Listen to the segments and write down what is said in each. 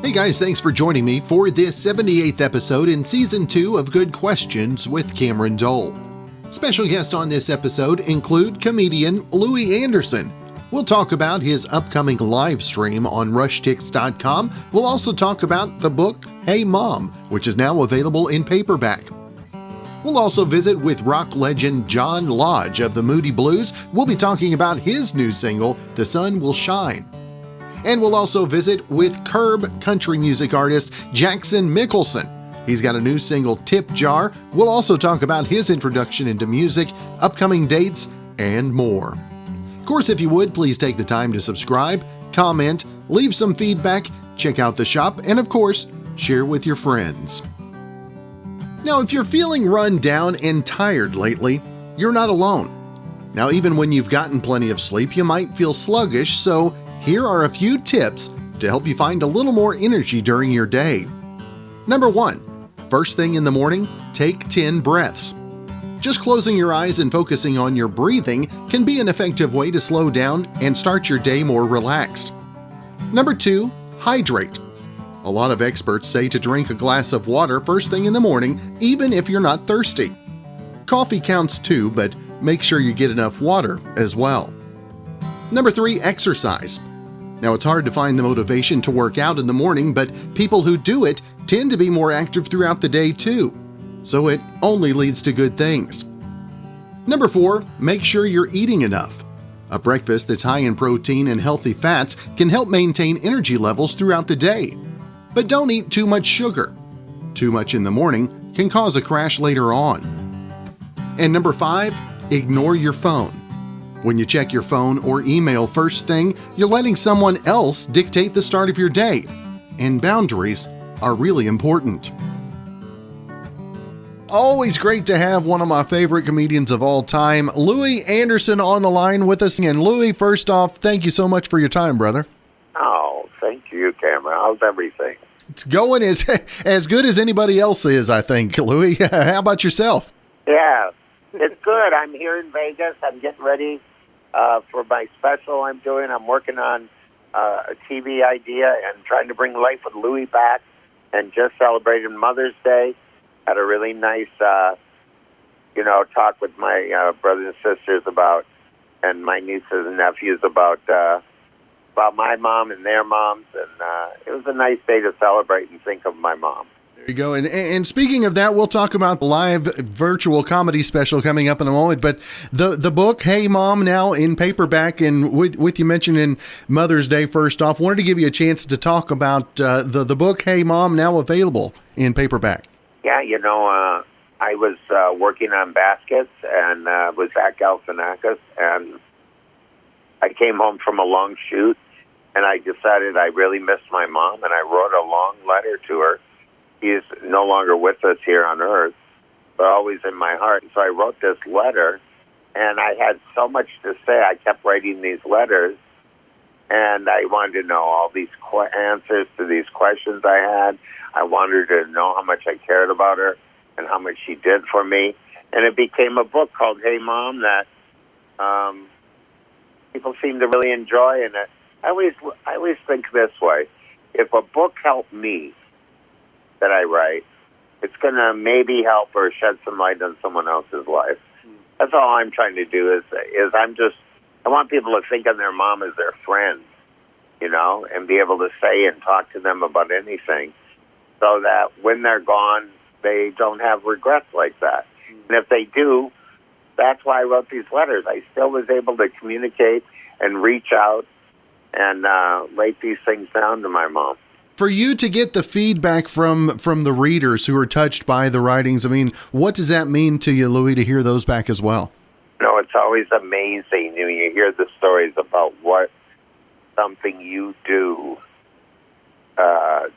Hey guys, thanks for joining me for this 78th episode in Season 2 of Good Questions with Cameron Dole. Special guests on this episode include comedian Louie Anderson. We'll talk about his upcoming live stream on rushtix.com. We'll also talk about the book Hey Mom, which is now available in paperback. We'll also visit with rock legend John Lodge of the Moody Blues. We'll be talking about his new single, The Sun Will Shine. And we'll also visit with Curb country music artist Jackson Michelson. He's got a new single, Tip Jar. We'll also talk about his introduction into music, upcoming dates, and more. Of course, if you would, please take the time to subscribe, comment, leave some feedback, check out the shop, and of course, share with your friends. Now, if you're feeling run down and tired lately, you're not alone. Now, even when you've gotten plenty of sleep, you might feel sluggish, so here are a few tips to help you find a little more energy during your day. Number 1, first thing in the morning, take 10 breaths. Just closing your eyes and focusing on your breathing can be an effective way to slow down and start your day more relaxed. Number 2, hydrate. A lot of experts say to drink a glass of water first thing in the morning, even if you're not thirsty. Coffee counts too, but make sure you get enough water as well. Number 3, exercise. Now, it's hard to find the motivation to work out in the morning, but people who do it tend to be more active throughout the day too. So it only leads to good things. Number 4, make sure you're eating enough. A breakfast that's high in protein and healthy fats can help maintain energy levels throughout the day. But don't eat too much sugar. Too much in the morning can cause a crash later on. And number 5, ignore your phone. When you check your phone or email first thing, you're letting someone else dictate the start of your day. And boundaries are really important. Always great to have one of my favorite comedians of all time, Louie Anderson, on the line with us. And Louie, first off, thank you so much for your time, brother. Oh, thank you, Cameron. How's everything? It's going as good as anybody else is, I think, Louie. How about yourself? Yeah, it's good. I'm here in Vegas. I'm getting ready for my special I'm doing. I'm working on a TV idea and trying to bring Life with Louie back, and just celebrated Mother's Day. Had a really nice, talk with my brothers and sisters and my nieces and nephews about my mom and their moms, and it was a nice day to celebrate and think of my mom. There you go. And speaking of that, we'll talk about the live virtual comedy special coming up in a moment. But the book, Hey Mom, now in paperback, and with you mentioning Mother's Day first off, wanted to give you a chance to talk about the book, Hey Mom, now available in paperback. Yeah, I was working on baskets and was at Galifianakis, and I came home from a long shoot, and I decided I really missed my mom, and I wrote a long letter to her. She's no longer with us here on Earth, but always in my heart. And so I wrote this letter, and I had so much to say. I kept writing these letters, and I wanted to know all these answers to these questions I had. I wanted to know how much I cared about her and how much she did for me. And it became a book called Hey Mom that people seem to really enjoy. And I always think this way: if a book helped me that I write, it's going to maybe help or shed some light on someone else's life. That's all I'm trying to do is I want people to think of their mom as their friend, and be able to say and talk to them about anything, so that when they're gone, they don't have regrets like that. And if they do, that's why I wrote these letters. I still was able to communicate and reach out and write these things down to my mom. For you to get the feedback from the readers who are touched by the writings, I mean, what does that mean to you, Louie, to hear those back as well? It's always amazing when you hear the stories about what something you do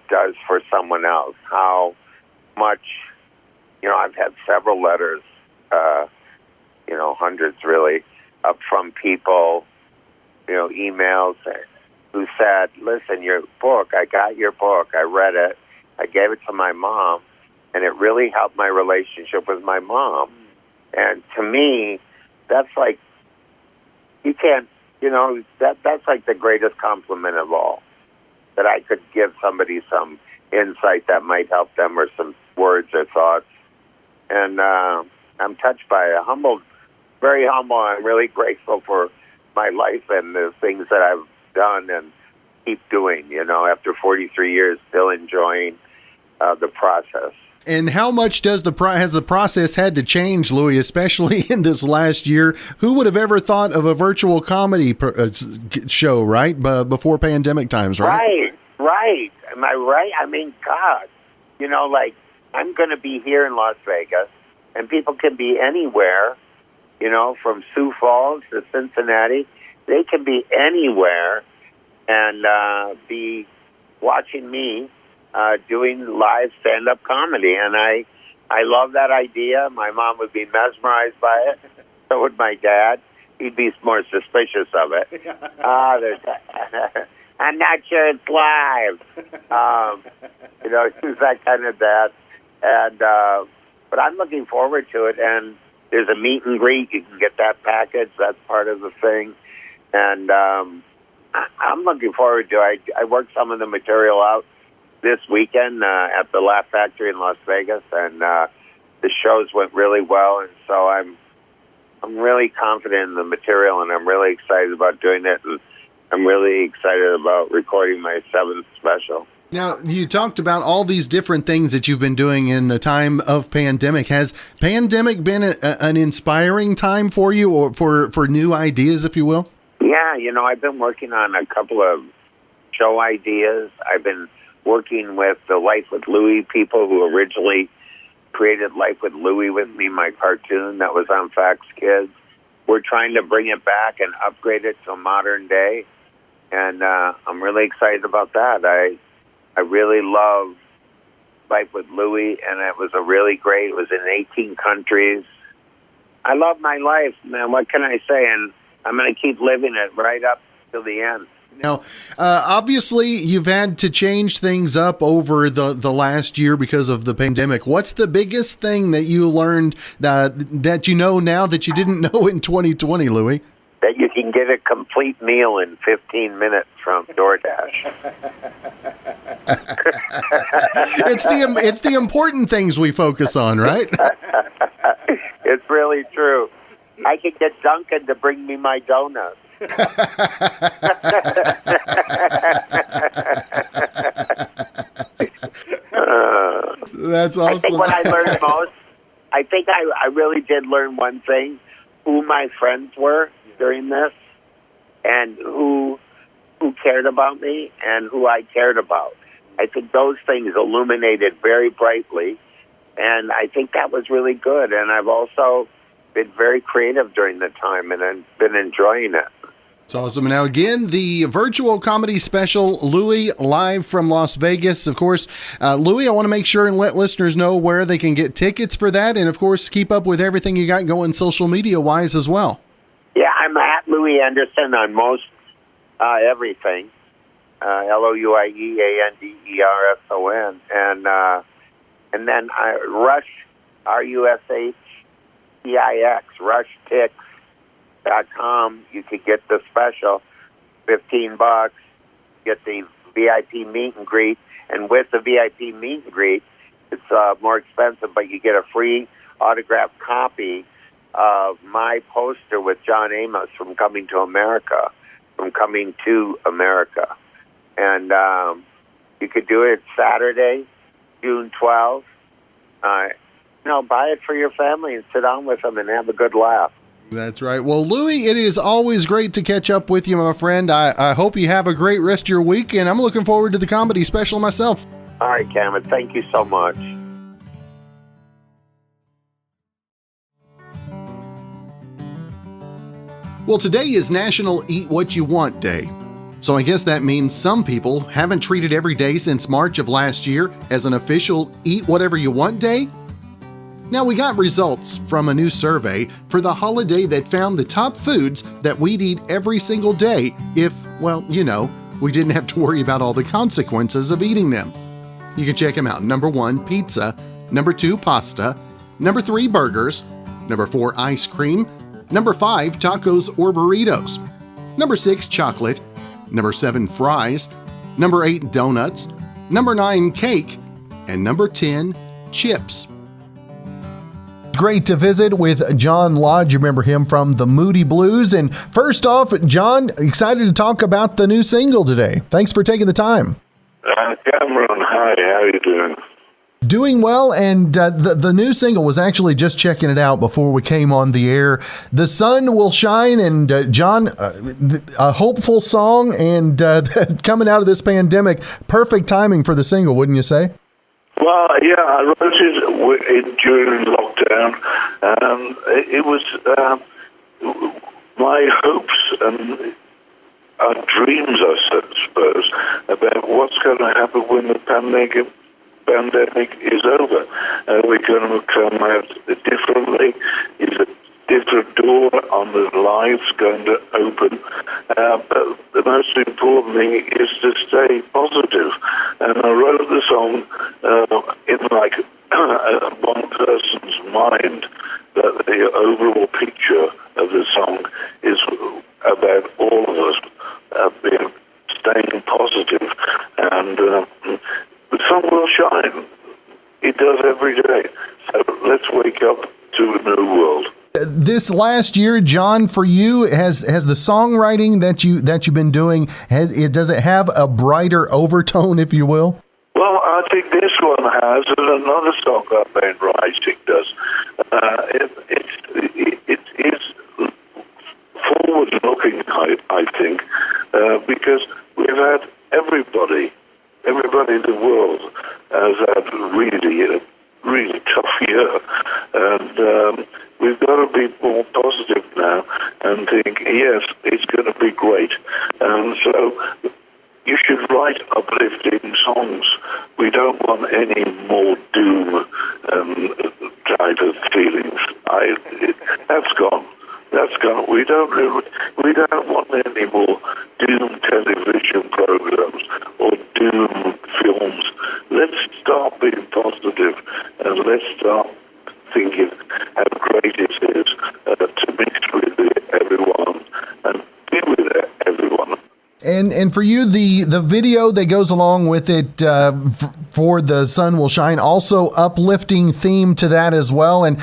does for someone else. How much, I've had several letters, hundreds really, from people, emails who said, listen, your book, I got your book, I read it, I gave it to my mom, and it really helped my relationship with my mom. And to me, that's like, you can't that's like the greatest compliment of all, that I could give somebody some insight that might help them, or some words or thoughts. And I'm touched by it. Very humble. I'm really grateful for my life and the things that I've done and keep doing, after 43 years, still enjoying the process. And how much has the process had to change, Louie, especially in this last year? Who would have ever thought of a virtual comedy show, right? Before pandemic times, right? Right. Am I right? I mean, God, I'm going to be here in Las Vegas, and people can be anywhere, from Sioux Falls to Cincinnati. They can be anywhere and be watching me doing live stand-up comedy. And I love that idea. My mom would be mesmerized by it. So would my dad. He'd be more suspicious of it. I'm not sure it's live. He's that kind of dad. And but I'm looking forward to it. And there's a meet and greet. You can get that package. That's part of the thing. And I'm looking forward to it. I worked some of the material out this weekend at the Laugh Factory in Las Vegas, and the shows went really well. And so I'm really confident in the material, and I'm really excited about doing it. And I'm really excited about recording my 7th special. Now, you talked about all these different things that you've been doing in the time of pandemic. Has pandemic been an inspiring time for you, or for new ideas, if you will? Yeah, I've been working on a couple of show ideas. I've been working with the Life with Louie people who originally created Life with Louie with me, my cartoon that was on Fox Kids. We're trying to bring it back and upgrade it to modern day, and I'm really excited about that. I really love Life with Louie, and it was it was in 18 countries. I love my life, man. What can I say? And I'm going to keep living it right up till the end. Now, obviously, you've had to change things up over the last year because of the pandemic. What's the biggest thing that you learned that you know now that you didn't know in 2020, Louie? That you can get a complete meal in 15 minutes from DoorDash. It's the important things we focus on, right? It's really true. I could get Duncan to bring me my donuts. That's awesome. I think what I learned most, I really did learn one thing: who my friends were during this, and who cared about me, and who I cared about. I think those things illuminated very brightly, and I think that was really good. And I've also been very creative during the time, and I've been enjoying it. It's awesome. Now, again, the virtual comedy special, Louie, live from Las Vegas. Of course, Louie, I want to make sure and let listeners know where they can get tickets for that, and, of course, keep up with everything you got going social media-wise as well. Yeah, I'm at Louie Anderson on most everything, LouieAnderson, and then Rush, RUSHTIX, RushTix.com. You could get the special, $15. Get the VIP meet and greet, and with the VIP meet and greet, it's more expensive, but you get a free autographed copy of my poster with John Amos from Coming to America. And you could do it Saturday, June 12th. Buy it for your family and sit down with them and have a good laugh. That's right. Well, Louie, it is always great to catch up with you, my friend. I hope you have a great rest of your week, and I'm looking forward to the comedy special myself. All right, Cameron. Thank you so much. Well, today is National Eat What You Want Day. So I guess that means some people haven't treated every day since March of last year as an official Eat Whatever You Want Day. Now, we got results from a new survey for the holiday that found the top foods that we'd eat every single day if, we didn't have to worry about all the consequences of eating them. You can check them out. Number 1, pizza. Number 2, pasta. Number 3, burgers. Number 4, ice cream. Number 5, tacos or burritos. Number 6, chocolate. Number 7, fries. Number 8, donuts. Number 9, cake. And number 10, chips. Great to visit with John Lodge. You remember him from the Moody Blues. And first off, John, excited to talk about the new single today. Thanks for taking the time. Cameron, hi, how are you doing? Doing well, and the new single was actually just checking it out before we came on the air. The Sun Will Shine, and John, a hopeful song, and coming out of this pandemic, perfect timing for the single, wouldn't you say? Well, yeah, I wrote it during lockdown, and it was my hopes and dreams, I suppose, about what's going to happen when the pandemic is over. We're going to come out differently. Is a different door on the lives going to open? But the most important thing is to stay positive. And I wrote the song in like one person's mind, that the overall picture of the song is about all of us being staying positive, and the sun will shine. It does every day. So let's wake up to a new world. This last year, John, for you, has the songwriting that you've been doing, does it have a brighter overtone, if you will? Well, I think this one has, and another song I've been writing does. It is forward-looking, I think, because we've had everybody in the world has had really tough year, and we've got to be more positive now and think, yes, it's going to be great. And so you should write uplifting songs. We don't want any more doom type of feelings. That's gone. That's gone. We don't want any more doom television programs or doom films. Let's start being positive, and let's start thinking how great it is to mix with everyone and be with everyone. And for you, the video that goes along with it for The Sun Will Shine, also uplifting theme to that as well. And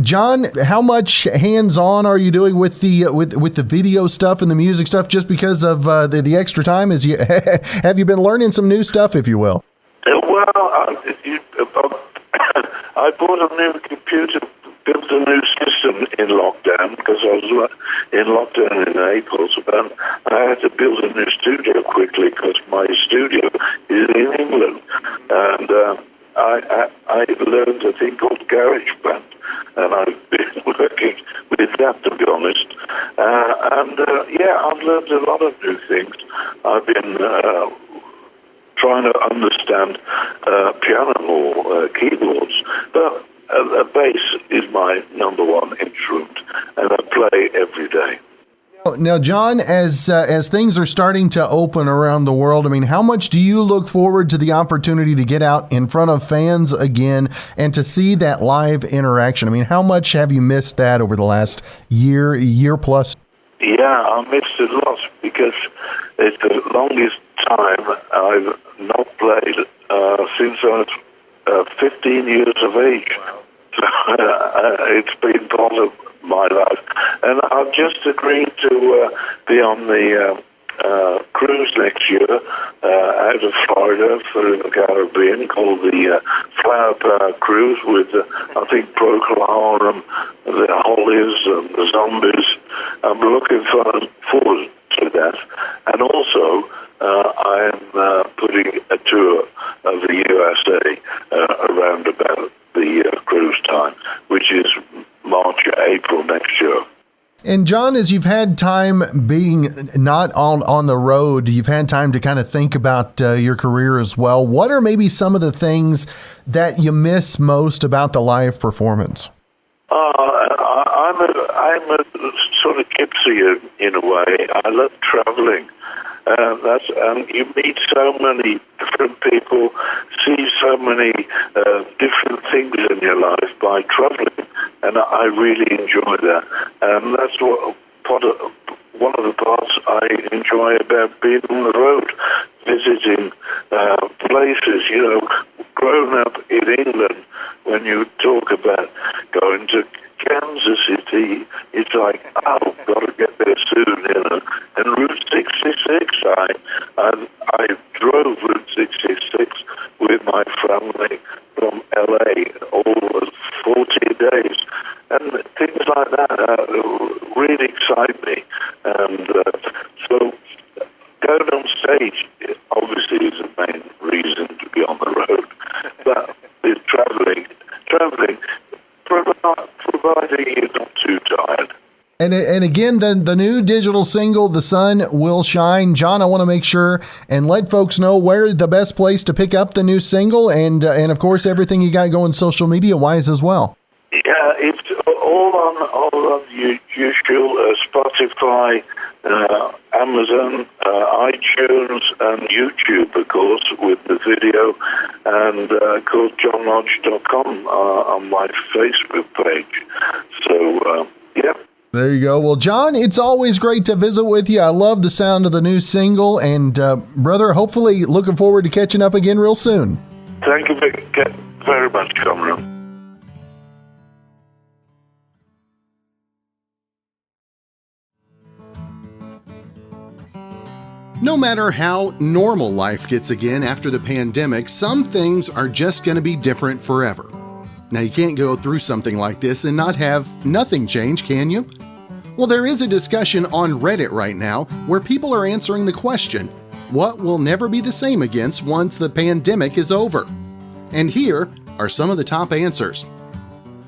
John, how much hands-on are you doing with the video stuff and the music stuff? Just because of the extra time, have you been learning some new stuff, if you will? I bought a new computer, built a new system in lockdown, because I was in lockdown in April, and I had to build a new studio quickly because my studio is in England. And I learned a thing called GarageBand, and I've been working with that, to be honest. I've learned a lot of new things. I've been trying to understand piano or keyboards, but a bass is my number one instrument, and I play every day. Now, John, as things are starting to open around the world, I mean, how much do you look forward to the opportunity to get out in front of fans again and to see that live interaction? I mean, how much have you missed that over the last year plus? Yeah, I missed it a lot, because it's the longest time I've not played since I was 15 years of age. So it's been part of my life. And I've just agreed to be on the cruise next year out of Florida for the Caribbean, called the Flower Power Cruise, with, I think, Procol and the Hollies and the Zombies. I'm looking forward to that. And also, I'm putting a tour of the USA around about the cruise time, which is March, April next year. And John, as you've had time being not on the road, you've had time to kind of think about your career as well. What are maybe some of the things that you miss most about the live performance? I'm a sort of gypsy in a way. I love traveling. You meet so many different people, see so many different things in your life by traveling, and I really enjoy that. And that's one of the parts cry about being on the road, visiting places. Grown up in England, when you talk about going to Kansas City, it's like, oh, got to get there soon, And Route 66, I drove Route 66 with my family from LA all 40 days. And things like that really excite me. And so going on stage obviously is the main reason to be on the road. But it's traveling, providing you're not too tired. And again, the new digital single, The Sun Will Shine. John, I want to make sure and let folks know where the best place to pick up the new single and of course, everything you got going social media-wise as well. Yeah, it's all on usual Spotify, Amazon, iTunes, and YouTube, of course, with the video, and called johnlodge.com on my Facebook page. So, yeah. There you go. Well, John, it's always great to visit with you. I love the sound of the new single, and brother, hopefully looking forward to catching up again real soon. Thank you very much, Cameron. No matter how normal life gets again after the pandemic, some things are just going to be different forever. Now, you can't go through something like this and not have nothing change, can you? Well, there is a discussion on Reddit right now where people are answering the question, what will never be the same again once the pandemic is over? And here are some of the top answers.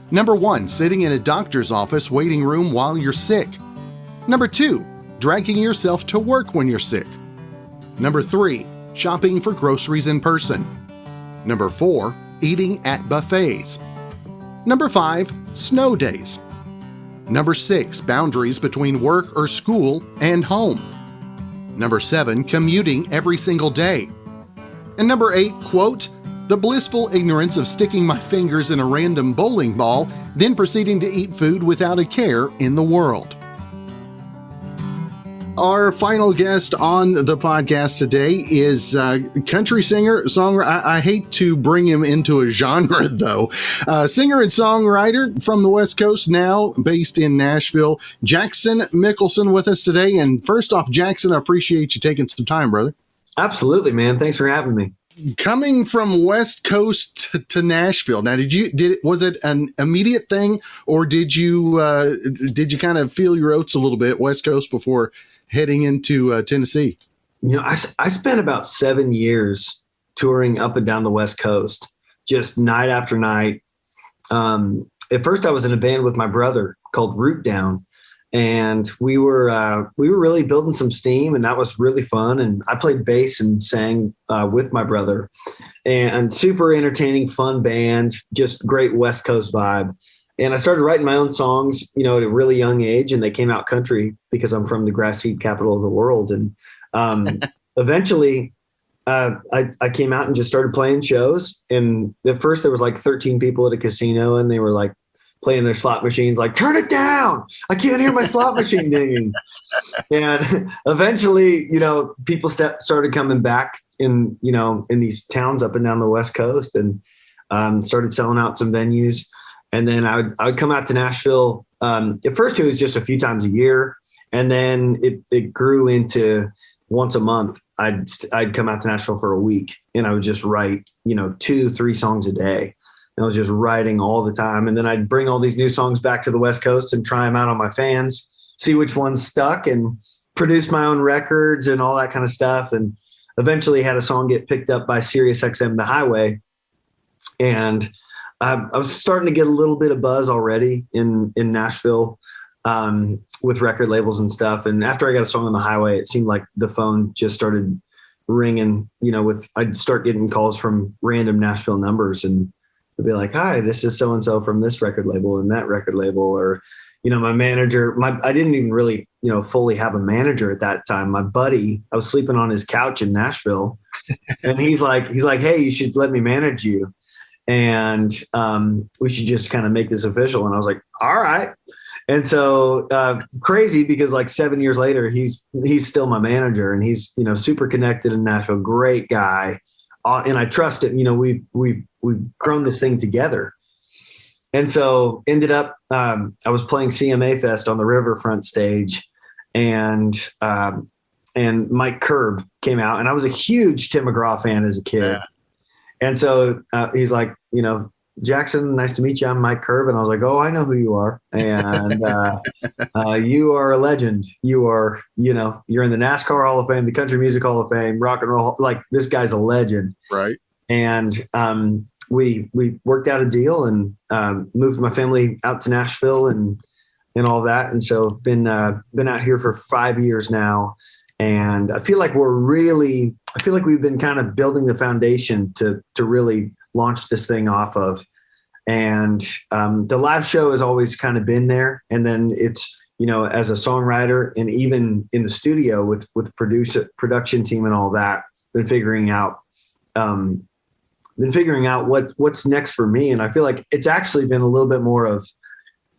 Number 1, sitting in a doctor's office waiting room while you're sick. Number 2, dragging yourself to work when you're sick. Number 3, shopping for groceries in person. Number 4, eating at buffets. Number 5, snow days. Number 6, boundaries between work or school and home. Number 7, commuting every single day. And number 8, quote, the blissful ignorance of sticking my fingers in a random bowling ball, then proceeding to eat food without a care in the world. Our final guest on the podcast today is country singer, songwriter. I hate to bring him into a genre, though. Singer and songwriter from the West Coast, now based in Nashville. Jackson Michelson with us today. And first off, Jackson, I appreciate you taking some time, brother. Absolutely, man. Thanks for having me. Coming from West Coast to Nashville. Now, was it an immediate thing, or did you kind of feel your oats a little bit West Coast before heading into Tennessee? I spent about 7 years touring up and down the West Coast, just night after night. At first, I was in a band with my brother called Root Down, and we were really building some steam, and that was really fun. And I played bass and sang with my brother, and super entertaining, fun band, just great West Coast vibe. And I started writing my own songs, at a really young age, and they came out country because I'm from the grass seed capital of the world. And eventually I came out and just started playing shows. And at first there was like 13 people at a casino, and they were like playing their slot machines, like, turn it down. I can't hear my slot machine dinging. And eventually, people started coming back in these towns up and down the West Coast, and started selling out some venues. And then I would come out to Nashville. At first, it was just a few times a year, and then it grew into once a month. I'd come out to Nashville for a week, and I would just write 2-3 songs a day. And I was just writing all the time, and then I'd bring all these new songs back to the West Coast and try them out on my fans, see which ones stuck, and produce my own records and all that kind of stuff. And eventually, had a song get picked up by SiriusXM The Highway, and I was starting to get a little bit of buzz already in Nashville with record labels and stuff. And after I got a song on the highway, it seemed like the phone just started ringing, I'd start getting calls from random Nashville numbers, and they'd be like, hi, this is so-and-so from this record label and that record label. Or, my manager, I didn't even really, fully have a manager at that time. My buddy, I was sleeping on his couch in Nashville, and he's like, hey, you should let me manage you. And we should just kind of make this official. And I was like, all right. And so crazy because like 7 years later, he's still my manager, and he's, super connected in Nashville, great guy. And I trust it. We've grown this thing together. And so ended up, I was playing CMA Fest on the Riverfront stage, and Mike Curb came out, and I was a huge Tim McGraw fan as a kid. Yeah. And so he's like, Jackson, nice to meet you. I'm Mike Curb. And I was like, oh, I know who you are. And you are a legend. You are, you're in the NASCAR Hall of Fame, the Country Music Hall of Fame, Rock and Roll. Like, this guy's a legend. Right. And we worked out a deal and moved my family out to Nashville and all that. And so been out here for 5 years now. And I feel like we've been kind of building the foundation to really launch this thing off of. And the live show has always kind of been there. And then it's, as a songwriter and even in the studio with production team and all that, been figuring out what's next for me. And I feel like it's actually been a little bit more of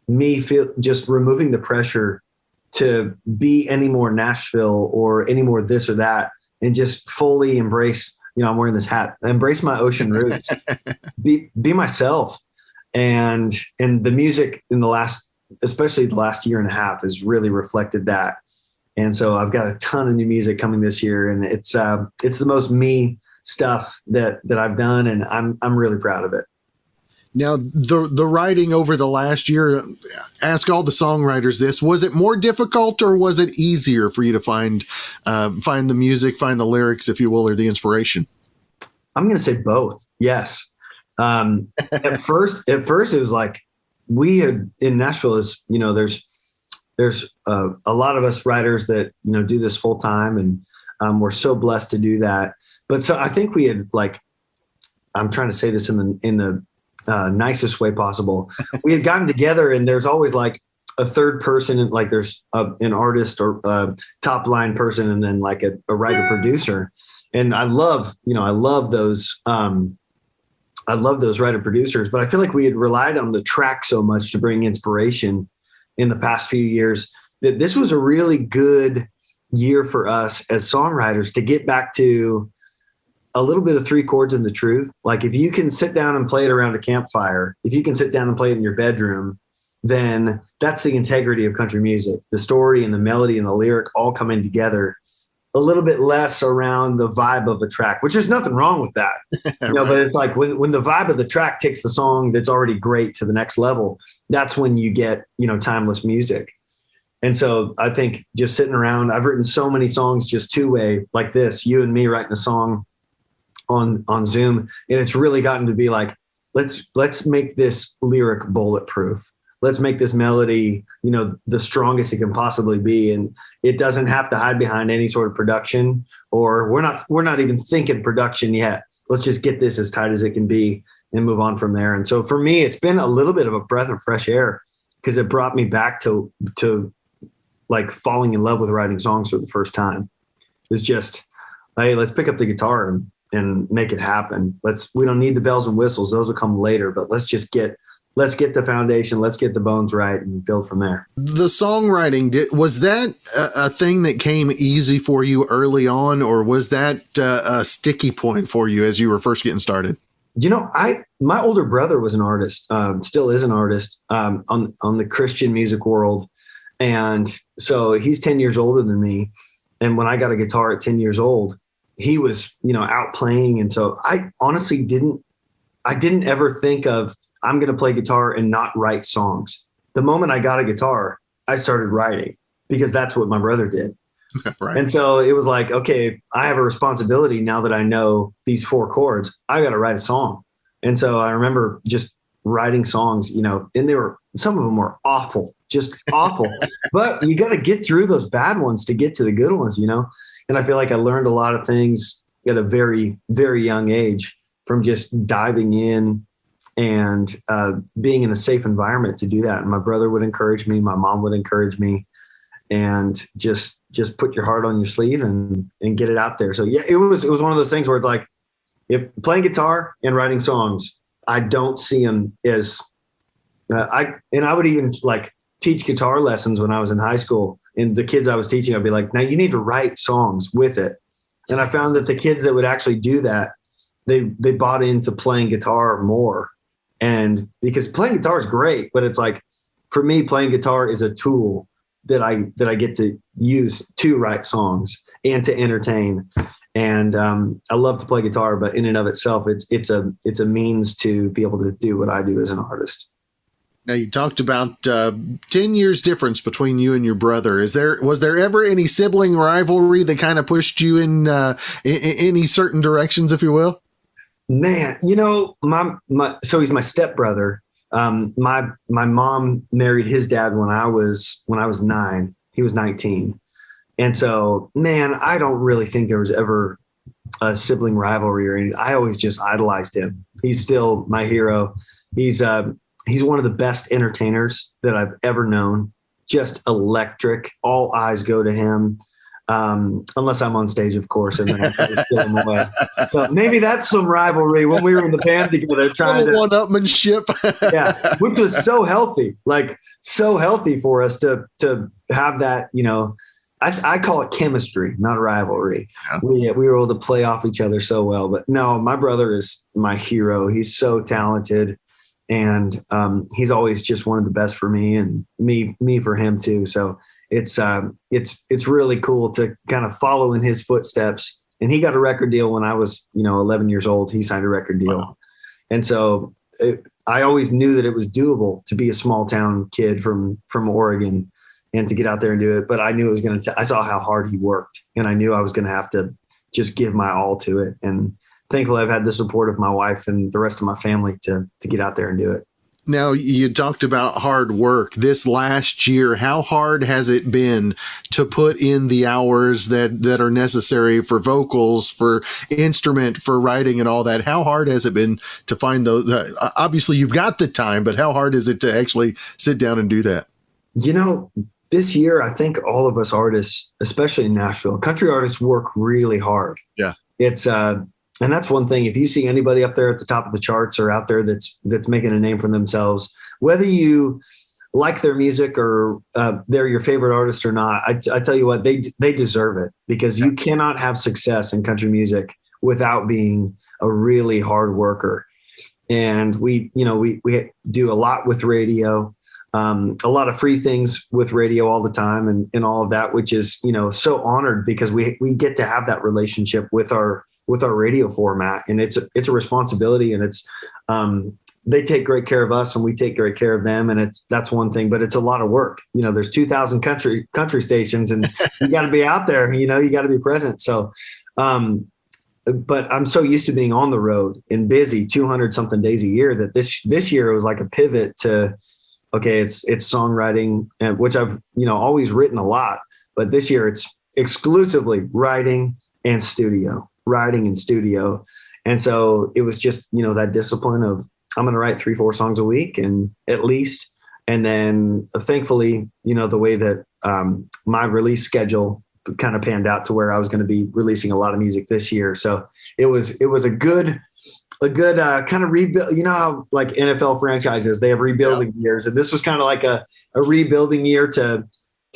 me just removing the pressure to be any more Nashville or any more this or that, and just fully embrace, I'm wearing this hat, embrace my ocean roots, be myself. And the music in especially the last year and a half has really reflected that. And so I've got a ton of new music coming this year, and it's the most me stuff that I've done. And I'm really proud of it. Now, the writing over the last year, ask all the songwriters this, was it more difficult or was it easier for you to find the music, find the lyrics, if you will, or the inspiration? I'm going to say both. Yes. At first it was like we had in Nashville is, there's a lot of us writers that, do this full time, and we're so blessed to do that. But so I think we had I'm trying to say this in the nicest way possible. We had gotten together, and there's always like a third person, like there's an artist or a top line person, and then like a writer producer. And I love those writer producers, but I feel like we had relied on the track so much to bring inspiration in the past few years that this was a really good year for us as songwriters to get back to a little bit of three chords and the truth. Like, if you can sit down and play it around a campfire, if you can sit down and play it in your bedroom, then that's the integrity of country music. The story and the melody and the lyric all coming together, a little bit less around the vibe of a track, which there's nothing wrong with that. Right. But it's like when the vibe of the track takes the song that's already great to the next level, that's when you get, timeless music. And so I think just sitting around, I've written so many songs just two-way like this, you and me writing a song on Zoom. And it's really gotten to be like, let's make this lyric bulletproof. Let's make this melody, the strongest it can possibly be. And it doesn't have to hide behind any sort of production, or we're not even thinking production yet. Let's just get this as tight as it can be and move on from there. And so for me, it's been a little bit of a breath of fresh air, because it brought me back to like falling in love with writing songs for the first time. It's just, hey, let's pick up the guitar and make it happen. We don't need the bells and whistles. Those will come later, but let's get the foundation, let's get the bones right and build from there. The songwriting, was that a thing that came easy for you early on, or was that a sticky point for you as you were first getting started? My older brother was an artist, still is an artist on the Christian music world. And so he's 10 years older than me. And when I got a guitar at 10 years old, he was, out playing. And so I honestly didn't ever think of, I'm going to play guitar and not write songs. The moment I got a guitar, I started writing, because that's what my brother did. Right. And so it was like, okay, I have a responsibility now that I know these four chords. I got to write a song. And so I remember just writing songs, and some of them were awful, just awful. But you got to get through those bad ones to get to the good ones, And I feel like I learned a lot of things at a very, very young age from just diving in and being in a safe environment to do that. And my brother would encourage me, my mom would encourage me, and just put your heart on your sleeve and get it out there. So yeah, it was one of those things where it's like, if playing guitar and writing songs, I don't see them as I would even like teach guitar lessons when I was in high school, and the kids I was teaching, I'd be like, now you need to write songs with it. And I found that the kids that would actually do that, they bought into playing guitar more. And because playing guitar is great, but it's like, for me, playing guitar is a tool that I get to use to write songs and to entertain. And I love to play guitar, but in and of itself, it's a means to be able to do what I do as an artist. Now, you talked about 10 years difference between you and your brother. Was there ever any sibling rivalry that kind of pushed you in any certain directions, if you will? Man, so he's my stepbrother. My mom married his dad when I was 9. He was 19. And so, man, I don't really think there was ever a sibling rivalry or anything. I always just idolized him. He's still my hero. He's one of the best entertainers that I've ever known. Just electric. All eyes go to him. Unless I'm on stage, of course, and then I try to steal him away. So maybe that's some rivalry when we were in the band together, trying to one-upmanship. Yeah, which was so healthy for us to have that. I call it chemistry, not a rivalry. Yeah. We were able to play off each other so well. But no, my brother is my hero. He's so talented, and he's always just one of the best for me, and me for him too. So it's really cool to kind of follow in his footsteps. And he got a record deal when I was 11 years old. He signed a record deal. Wow. And so I always knew that it was doable to be a small town kid from Oregon and to get out there and do it. But I knew it was I saw how hard he worked, and I knew I was going to have to just give my all to it. And thankfully I've had the support of my wife and the rest of my family to get out there and do it. Now, you talked about hard work this last year. How hard has it been to put in the hours that are necessary for vocals, for instrument, for writing and all that? How hard has it been to find those? Obviously, you've got the time, but how hard is it to actually sit down and do that? This year, I think all of us artists, especially in Nashville, country artists work really hard. Yeah. And that's one thing. If you see anybody up there at the top of the charts or out there that's making a name for themselves, whether you like their music or they're your favorite artist or not, I tell you what, they deserve it, because you cannot have success in country music without being a really hard worker. And we do a lot with radio, a lot of free things with radio all the time and all of that, which is, so honored, because we get to have that relationship with our radio format, and it's a responsibility, and it's they take great care of us and we take great care of them, and that's one thing, but it's a lot of work. There's 2,000 country stations, and you got to be out there, you got to be present. So but I'm so used to being on the road and busy 200 something days a year that this year it was like a pivot to, okay, it's songwriting, which I've always written a lot, but this year it's exclusively writing and studio. And so it was just, that discipline of, I'm going to write 3-4 songs a week, and at least, and then thankfully, the way that my release schedule kind of panned out to where I was going to be releasing a lot of music this year. So it was a good kind of rebuild. How like NFL franchises, they have rebuilding years, and this was kind of like a rebuilding year to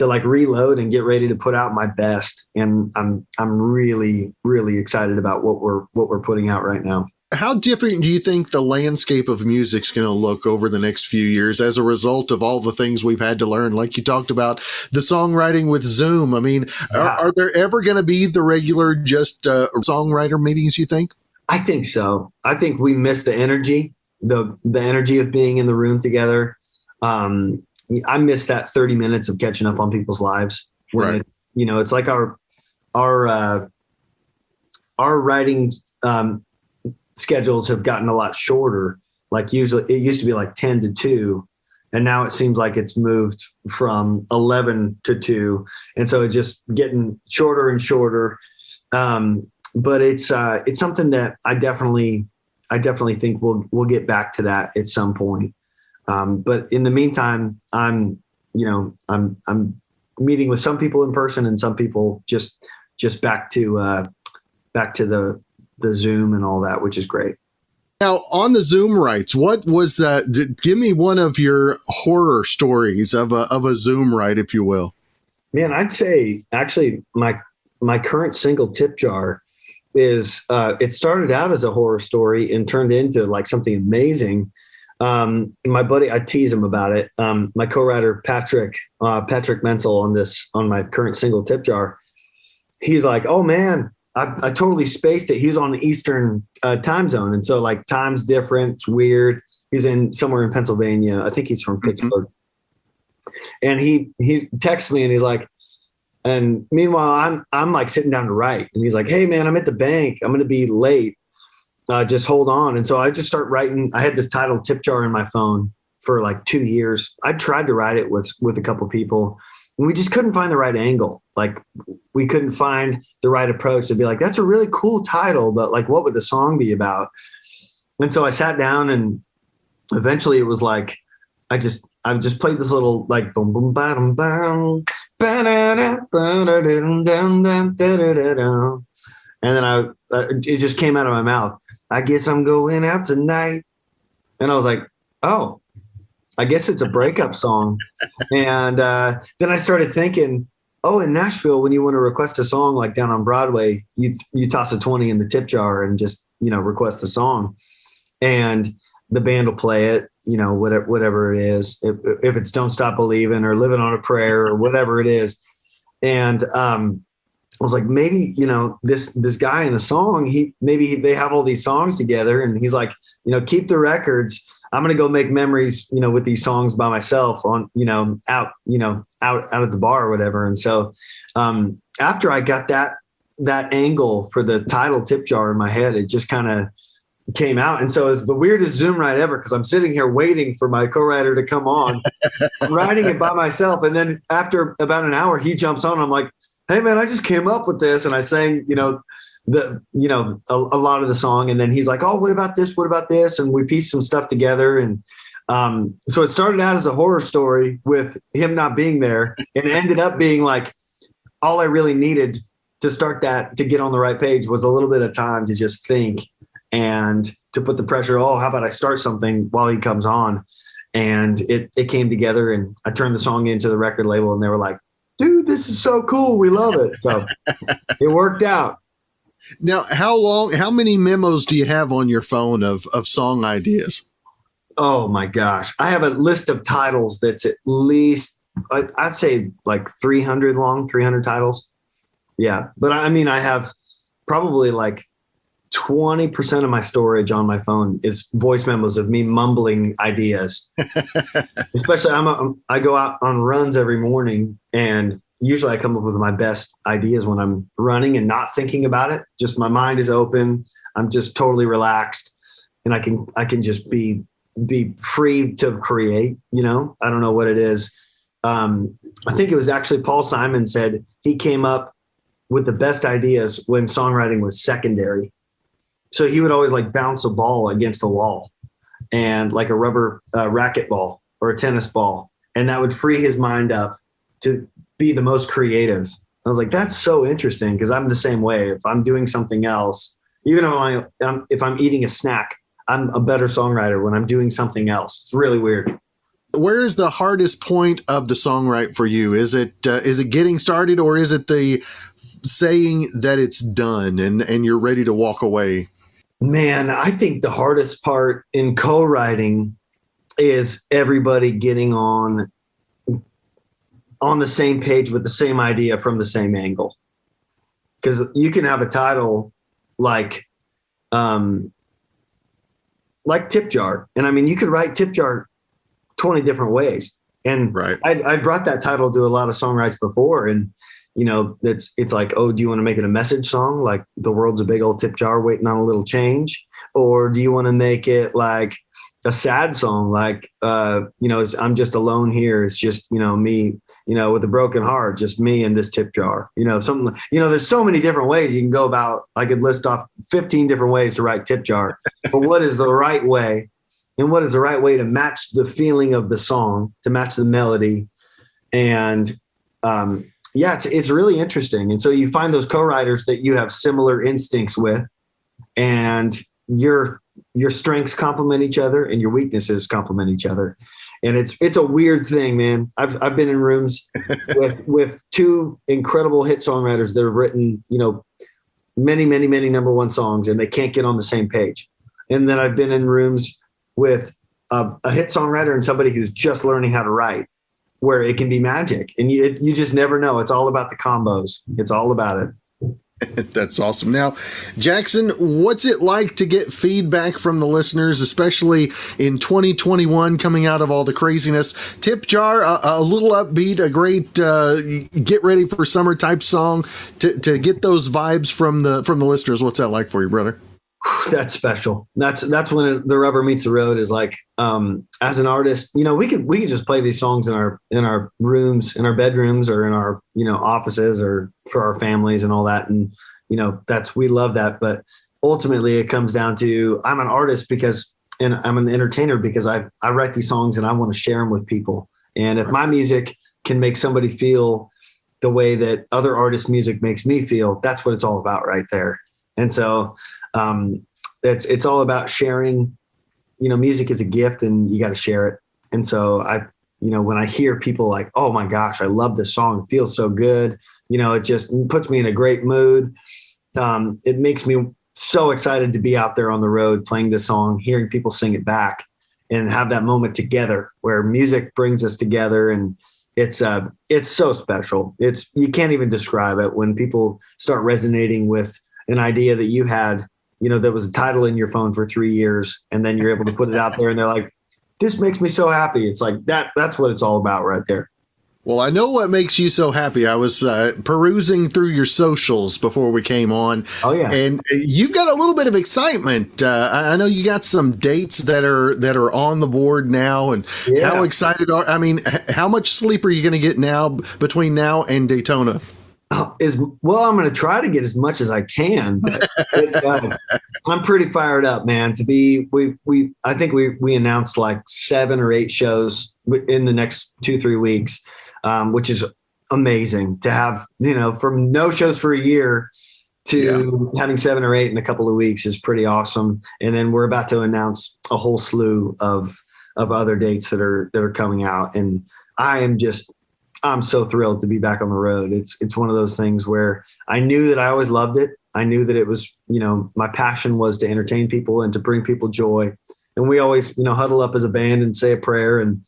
like reload and get ready to put out my best. And I'm really, really excited about what we're putting out right now. How different do you think the landscape of music's going to look over the next few years as a result of all the things we've had to learn? Like you talked about the songwriting with Zoom. I mean, are there ever going to be the regular just songwriter meetings, you think? I think so. I think we miss the energy, the energy of being in the room together. I miss that 30 minutes of catching up on people's lives. Right. It's like our writing schedules have gotten a lot shorter. Like usually it used to be like 10 to 2, and now it seems like it's moved from 11 to 2. And so it's just getting shorter and shorter. But it's something that I definitely think we'll get back to that at some point. But in the meantime, I'm meeting with some people in person and some people just back to the Zoom and all that, which is great. Now, on the Zoom writes, what was that? Give me one of your horror stories of a Zoom write, if you will. Man, I'd say actually my current single, Tip Jar, is it started out as a horror story and turned into like something amazing. My buddy, I tease him about it. My co-writer Patrick Menzel on my current single, Tip Jar, he's like, oh man, I totally spaced it. He's on the Eastern time zone, and so like time's different. It's weird. He's somewhere in Pennsylvania. I think he's from Pittsburgh. And he texts me and he's like, and meanwhile I'm like sitting down to write, and he's like, hey man, I'm at the bank. I'm going to be late. Just hold on. And so I just start writing. I had this title Tip Jar in my phone for like 2 years. I tried to write it with a couple people, and we just couldn't find the right angle. Like we couldn't find the right approach to be like, that's a really cool title, but like, what would the song be about? And so I sat down, and eventually it was like, I just played this little like boom boom bam bam, and then it just came out of my mouth. I guess I'm going out tonight, and I was like, oh, I guess it's a breakup song. And then I started thinking, oh, in Nashville, when you want to request a song like down on Broadway, you toss a 20 in the tip jar and just request the song, and the band will play it. Whatever it is, if it's Don't Stop Believing or Living on a Prayer or whatever it is. And I was like, maybe, this guy in the song, they have all these songs together, and he's like, keep the records. I'm going to go make memories, with these songs by myself on, out at the bar or whatever. And so after I got that angle for the title Tip Jar in my head, it just kind of came out. And so it's the weirdest Zoom write ever, because I'm sitting here waiting for my co-writer to come on. I'm writing it by myself. And then after about an hour, he jumps on. I'm like, hey man, I just came up with this. And I sang, a lot of the song. And then he's like, oh, what about this? What about this? And we pieced some stuff together. And so it started out as a horror story with him not being there, and it ended up being like, all I really needed to start that, to get on the right page, was a little bit of time to just think and to put the pressure. Oh, how about I start something while he comes on? And it came together, and I turned the song into the record label, and they were like, dude, this is so cool. We love it. So it worked out. Now, how many memos do you have on your phone of song ideas? Oh my gosh. I have a list of titles that's at least, I'd say like 300 long, 300 titles. Yeah. But I mean, I have probably like 20% of my storage on my phone is voice memos of me mumbling ideas. Especially I go out on runs every morning, and usually I come up with my best ideas when I'm running and not thinking about it. Just my mind is open. I'm just totally relaxed, and I can just be free to create. I don't know what it is. I think it was actually Paul Simon said he came up with the best ideas when songwriting was secondary. So he would always like bounce a ball against the wall, and like a rubber racket ball or a tennis ball, and that would free his mind up to be the most creative. I was like, that's so interesting, because I'm the same way. If I'm doing something else, even if I'm eating a snack, I'm a better songwriter when I'm doing something else. It's really weird. Where is the hardest point of the songwrite for you? Is it getting started, or is it the saying that it's done and you're ready to walk away? Man, I think the hardest part in co-writing is everybody getting on the same page with the same idea from the same angle. Because you can have a title like Tip Jar. And I mean, you could write Tip Jar 20 different ways. And right. I brought that title to a lot of songwrites before. And, it's like, oh, do you want to make it a message song? Like the world's a big old tip jar waiting on a little change? Or do you want to make it like a sad song? Like, I'm just alone here. It's just, me, with a broken heart, just me and this tip jar, something, there's so many different ways you can go about. I could list off 15 different ways to write tip jar, but what is the right way? And what is the right way to match the feeling of the song, to match the melody? And, it's really interesting. And so you find those co-writers that you have similar instincts with, and you're your strengths complement each other and your weaknesses complement each other. And it's a weird thing, man. I've been in rooms with two incredible hit songwriters that have written, many, many, many number one songs, and they can't get on the same page. And then I've been in rooms with a hit songwriter and somebody who's just learning how to write, where it can be magic. And you just never know. It's all about the combos. It's all about it. That's awesome. Now, Jackson, what's it like to get feedback from the listeners, especially in 2021, coming out of all the craziness? Tip Jar, a little upbeat, a great get ready for summer type song to get those vibes from the listeners. What's that like for you, brother? That's special. That's when the rubber meets the road. Is like, as an artist, we could just play these songs in our rooms, in our bedrooms, or in our offices, or for our families and all that. And we love that. But ultimately, it comes down to, I'm an artist and I'm an entertainer because I write these songs and I want to share them with people. And if my music can make somebody feel the way that other artists' music makes me feel, that's what it's all about right there. And so it's all about sharing. Music is a gift and you got to share it. And so when I hear people like, oh my gosh, I love this song, it feels so good, it just puts me in a great mood. It makes me so excited to be out there on the road playing this song, hearing people sing it back, and have that moment together where music brings us together. And it's so special. You can't even describe it when people start resonating with an idea that you had, that was a title in your phone for 3 years, and then you're able to put it out there and they're like, this makes me so happy. It's like that's what it's all about right there. Well, I know what makes you so happy. I was perusing through your socials before we came on. Oh yeah. And you've got a little bit of excitement. I know you got some dates that are on the board now, and how excited how much sleep are you going to get now between now and Daytona? I'm going to try to get as much as I can. But I'm pretty fired up, man. I think we announced like 7 or 8 shows in the next 2-3 weeks, which is amazing to have. From no shows for a year to having 7 or 8 in a couple of weeks is pretty awesome. And then we're about to announce a whole slew of other dates that are coming out, and I'm so thrilled to be back on the road. It's one of those things where I knew that I always loved it. I knew that it was, my passion was to entertain people and to bring people joy. And we always, huddle up as a band and say a prayer and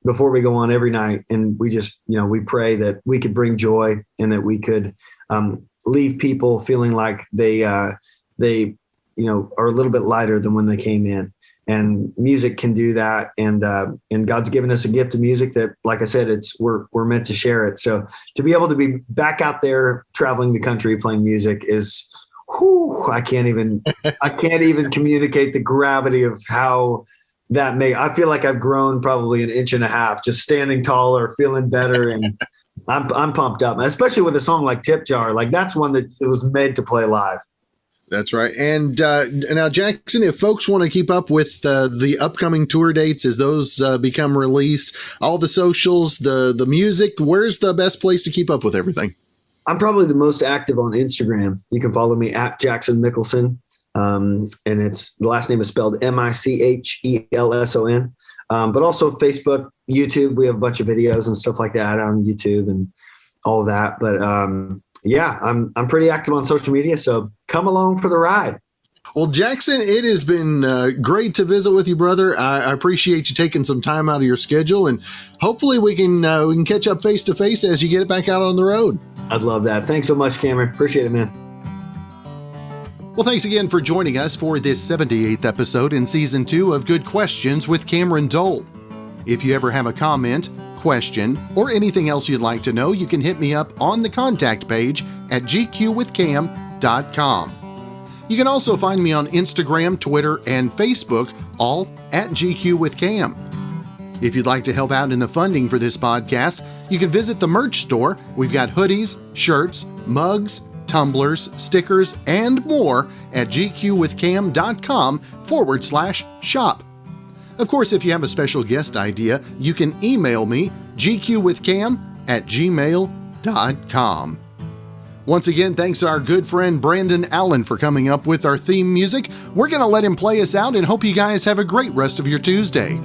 before we go on every night. And we just, we pray that we could bring joy and that we could leave people feeling like they are a little bit lighter than when they came in. And music can do that, and God's given us a gift of music that, like I said, we're meant to share it. So to be able to be back out there traveling the country playing music is, I can't even communicate the gravity of how that I feel like I've grown probably 1.5 inches just standing taller, feeling better, and I'm pumped up, especially with a song like Tip Jar. Like that's one that it was made to play live. That's right. And now, Jackson, if folks want to keep up with the upcoming tour dates as those become released, all the socials, the music, where's the best place to keep up with everything? I'm probably the most active on Instagram. You can follow me at Jackson Michelson. And the last name is spelled Michelson. But also Facebook, YouTube. We have a bunch of videos and stuff like that on YouTube and all of that. But I'm pretty active on social media, so come along for the ride. Well, Jackson, it has been great to visit with you, brother. I appreciate you taking some time out of your schedule, and hopefully we can catch up face to face as you get it back out on the road. I'd love that. Thanks so much, Cameron. Appreciate it, man. Well, thanks again for joining us for this 78th episode in Season 2 of Good Questions with Cameron Dole. If you ever have a comment, question, or anything else you'd like to know, you can hit me up on the contact page at gqwithcam.com. You can also find me on Instagram, Twitter, and Facebook, all at gqwithcam. If you'd like to help out in the funding for this podcast, you can visit the merch store. We've got hoodies, shirts, mugs, tumblers, stickers, and more at gqwithcam.com/shop. Of course, if you have a special guest idea, you can email me, gqwithcam@gmail.com. Once again, thanks to our good friend Brandon Allen for coming up with our theme music. We're going to let him play us out and hope you guys have a great rest of your Tuesday.